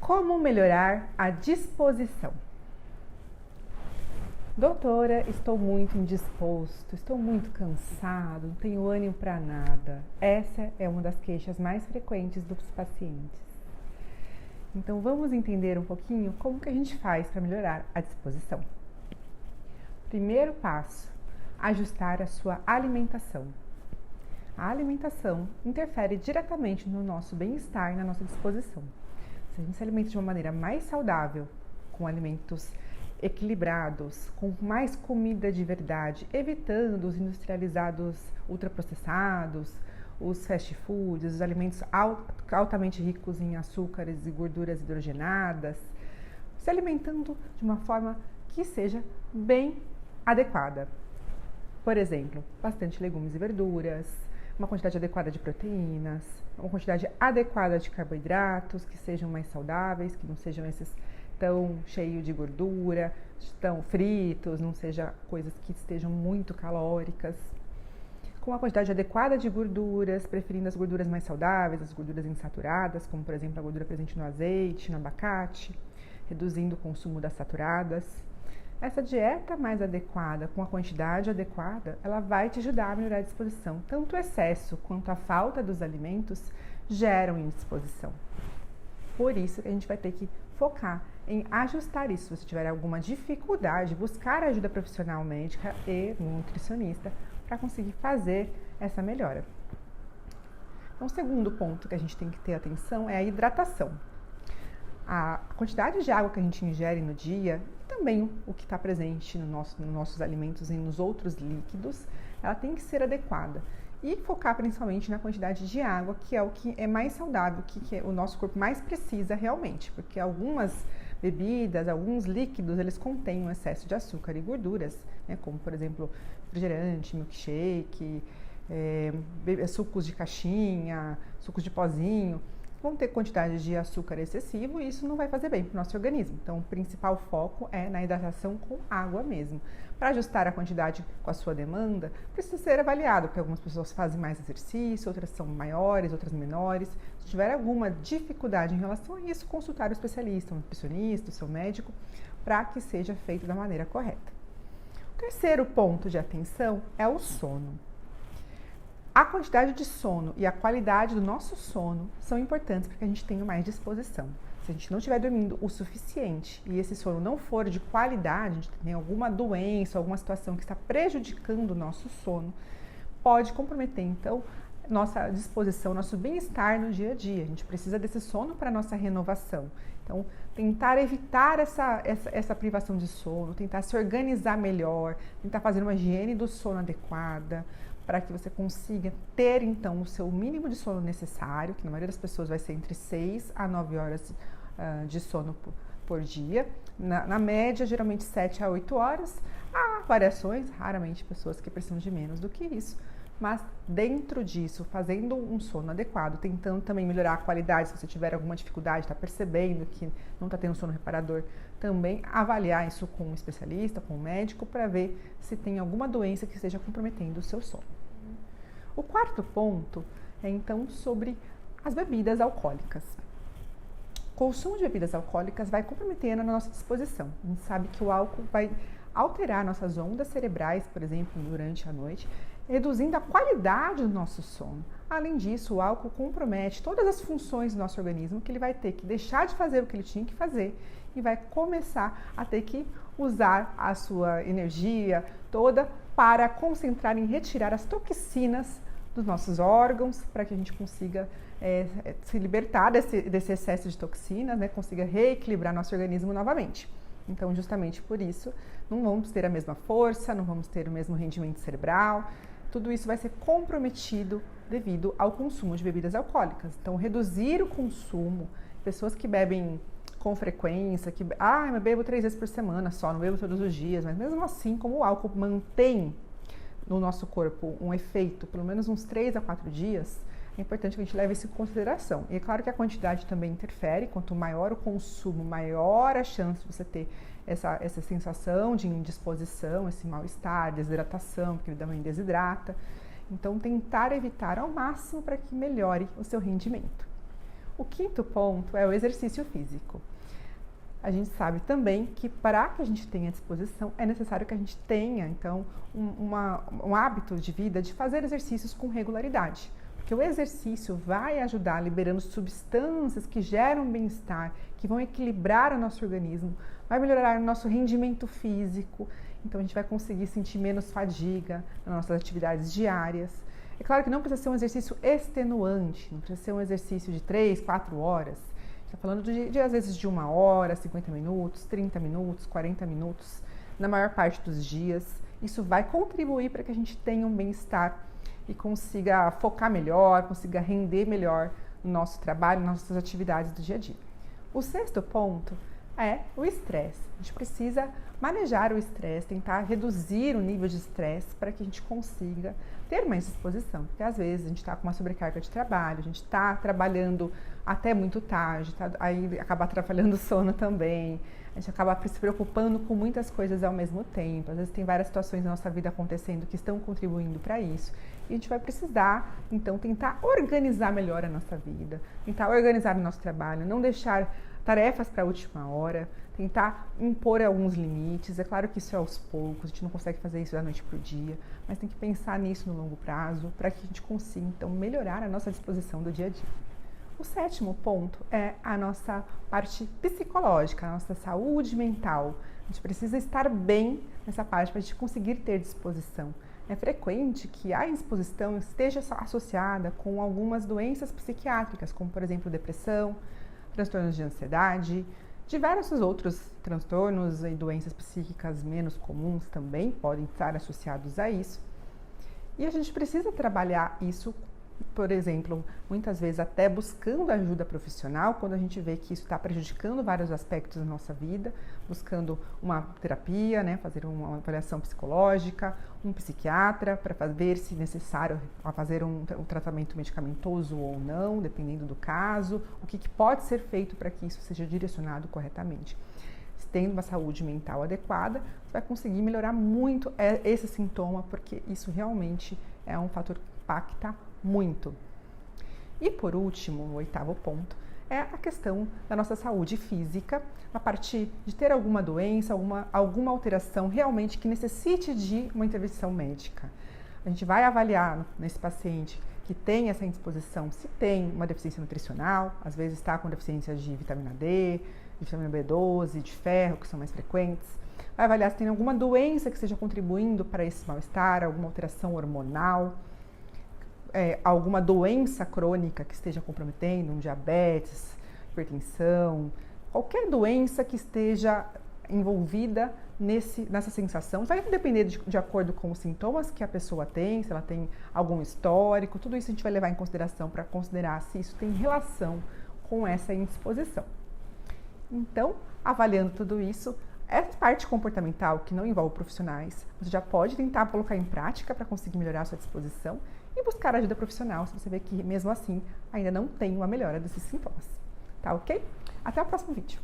Como melhorar a disposição? Doutora, estou muito indisposto, estou muito cansado, não tenho ânimo para nada. Essa é uma das queixas mais frequentes dos pacientes. Então vamos entender um pouquinho como que a gente faz para melhorar a disposição. Primeiro passo, ajustar a sua alimentação. A alimentação interfere diretamente no nosso bem-estar e na nossa disposição. Se a gente se alimenta de uma maneira mais saudável, com alimentos equilibrados, com mais comida de verdade, evitando os industrializados ultraprocessados, os fast foods, os alimentos altamente ricos em açúcares e gorduras hidrogenadas, se alimentando de uma forma que seja bem adequada. Por exemplo, bastante legumes e verduras, uma quantidade adequada de proteínas, uma quantidade adequada de carboidratos que sejam mais saudáveis, que não sejam esses tão cheios de gordura, tão fritos, não seja coisas que estejam muito calóricas. Com uma quantidade adequada de gorduras, preferindo as gorduras mais saudáveis, as gorduras insaturadas, como por exemplo a gordura presente no azeite, no abacate, reduzindo o consumo das saturadas. Essa dieta mais adequada, com a quantidade adequada, ela vai te ajudar a melhorar a disposição. Tanto o excesso quanto a falta dos alimentos geram indisposição. Por isso, a gente vai ter que focar em ajustar isso. Se tiver alguma dificuldade, buscar ajuda profissional médica e nutricionista para conseguir fazer essa melhora. Então, o segundo ponto que a gente tem que ter atenção é a hidratação. A quantidade de água que a gente ingere no dia, também o que está presente nos nossos alimentos e nos outros líquidos, ela tem que ser adequada. E focar principalmente na quantidade de água, que é o que é mais saudável, que o nosso corpo mais precisa realmente, porque algumas bebidas, alguns líquidos, eles contêm um excesso de açúcar e gorduras, né, como por exemplo refrigerante, milkshake, sucos de caixinha, sucos de pozinho, vão ter quantidade de açúcar excessivo e isso não vai fazer bem para o nosso organismo. Então, o principal foco é na hidratação com água mesmo. Para ajustar a quantidade com a sua demanda, precisa ser avaliado, porque algumas pessoas fazem mais exercício, outras são maiores, outras menores. Se tiver alguma dificuldade em relação a isso, consultar o especialista, um nutricionista, o seu médico, para que seja feito da maneira correta. O terceiro ponto de atenção é o sono. A quantidade de sono e a qualidade do nosso sono são importantes para que a gente tenha mais disposição. Se a gente não estiver dormindo o suficiente e esse sono não for de qualidade, a gente tem alguma doença, alguma situação que está prejudicando o nosso sono, pode comprometer então nossa disposição, nosso bem-estar no dia a dia. A gente precisa desse sono para a nossa renovação. Então, tentar evitar essa privação de sono, tentar se organizar melhor, tentar fazer uma higiene do sono adequada, para que você consiga ter, então, o seu mínimo de sono necessário, que na maioria das pessoas vai ser entre 6 a 9 horas de sono por dia. Na média, geralmente 7 a 8 horas. Há variações, raramente pessoas que precisam de menos do que isso. Mas dentro disso, fazendo um sono adequado, tentando também melhorar a qualidade, se você tiver alguma dificuldade, está percebendo que não está tendo sono reparador, também avaliar isso com um especialista, com um médico, para ver se tem alguma doença que esteja comprometendo o seu sono. O quarto ponto é então sobre as bebidas alcoólicas. O consumo de bebidas alcoólicas vai comprometendo a nossa disposição. A gente sabe que o álcool vai alterar nossas ondas cerebrais, por exemplo, durante a noite, reduzindo a qualidade do nosso sono. Além disso, o álcool compromete todas as funções do nosso organismo, que ele vai ter que deixar de fazer o que ele tinha que fazer e vai começar a ter que usar a sua energia toda para concentrar em retirar as toxinas dos nossos órgãos, para que a gente consiga se libertar desse excesso de toxinas, né, consiga reequilibrar nosso organismo novamente. Então, justamente por isso, não vamos ter a mesma força, não vamos ter o mesmo rendimento cerebral. Tudo isso vai ser comprometido devido ao consumo de bebidas alcoólicas. Então, reduzir o consumo, pessoas que bebem com frequência, eu bebo 3 vezes por semana só, não bebo todos os dias, mas mesmo assim, como o álcool mantém no nosso corpo um efeito, pelo menos uns 3 a 4 dias, é importante que a gente leve isso em consideração. E é claro que a quantidade também interfere, quanto maior o consumo, maior a chance de você ter essa sensação de indisposição, esse mal-estar, desidratação, porque ele também desidrata. Então, tentar evitar ao máximo para que melhore o seu rendimento. O quinto ponto é o exercício físico. A gente sabe também que para que a gente tenha disposição, é necessário que a gente tenha, então, um hábito de vida de fazer exercícios com regularidade. Porque o exercício vai ajudar liberando substâncias que geram bem-estar, que vão equilibrar o nosso organismo, vai melhorar o nosso rendimento físico, então a gente vai conseguir sentir menos fadiga nas nossas atividades diárias. É claro que não precisa ser um exercício extenuante, não precisa ser um exercício de 3, 4 horas. Está falando às vezes de 1 hora, 50 minutos, 30 minutos, 40 minutos, na maior parte dos dias. Isso vai contribuir para que a gente tenha um bem-estar e consiga focar melhor, consiga render melhor no nosso trabalho, nas nossas atividades do dia a dia. O sexto ponto é o estresse. A gente precisa manejar o estresse, tentar reduzir o nível de estresse para que a gente consiga ter mais disposição. Porque às vezes a gente está com uma sobrecarga de trabalho, a gente está trabalhando até muito tarde, aí acaba atrapalhando o sono também, a gente acaba se preocupando com muitas coisas ao mesmo tempo. Às vezes tem várias situações na nossa vida acontecendo que estão contribuindo para isso. E a gente vai precisar, então, tentar organizar melhor a nossa vida, tentar organizar o nosso trabalho, não deixar tarefas para a última hora, tentar impor alguns limites. É claro que isso é aos poucos, a gente não consegue fazer isso da noite para o dia, mas tem que pensar nisso no longo prazo para que a gente consiga, então, melhorar a nossa disposição do dia a dia. O sétimo ponto é a nossa parte psicológica, a nossa saúde mental. A gente precisa estar bem nessa parte para a gente conseguir ter disposição. É frequente que a indisposição esteja associada com algumas doenças psiquiátricas, como, por exemplo, depressão, transtornos de ansiedade, diversos outros transtornos e doenças psíquicas menos comuns também podem estar associados a isso. E a gente precisa trabalhar isso, por exemplo, muitas vezes até buscando ajuda profissional, quando a gente vê que isso está prejudicando vários aspectos da nossa vida, buscando uma terapia, né, fazer uma avaliação psicológica, um psiquiatra para ver se necessário fazer um tratamento medicamentoso ou não, dependendo do caso, o que pode ser feito para que isso seja direcionado corretamente. Tendo uma saúde mental adequada, você vai conseguir melhorar muito esse sintoma, porque isso realmente é um fator que impacta muito. E por último, o oitavo ponto, é a questão da nossa saúde física, a partir de ter alguma doença, alguma alteração realmente que necessite de uma intervenção médica. A gente vai avaliar nesse paciente que tem essa indisposição, se tem uma deficiência nutricional, às vezes está com deficiência de vitamina D, de vitamina B12, de ferro, que são mais frequentes. Vai avaliar se tem alguma doença que esteja contribuindo para esse mal-estar, alguma alteração hormonal, alguma doença crônica que esteja comprometendo, um diabetes, hipertensão, qualquer doença que esteja envolvida nessa sensação. Vai depender de acordo com os sintomas que a pessoa tem, se ela tem algum histórico, tudo isso a gente vai levar em consideração para considerar se isso tem relação com essa indisposição. Então, avaliando tudo isso, essa parte comportamental que não envolve profissionais, você já pode tentar colocar em prática para conseguir melhorar a sua disposição e buscar ajuda profissional se você vê que mesmo assim ainda não tem uma melhora desses sintomas. Tá ok? Até o próximo vídeo!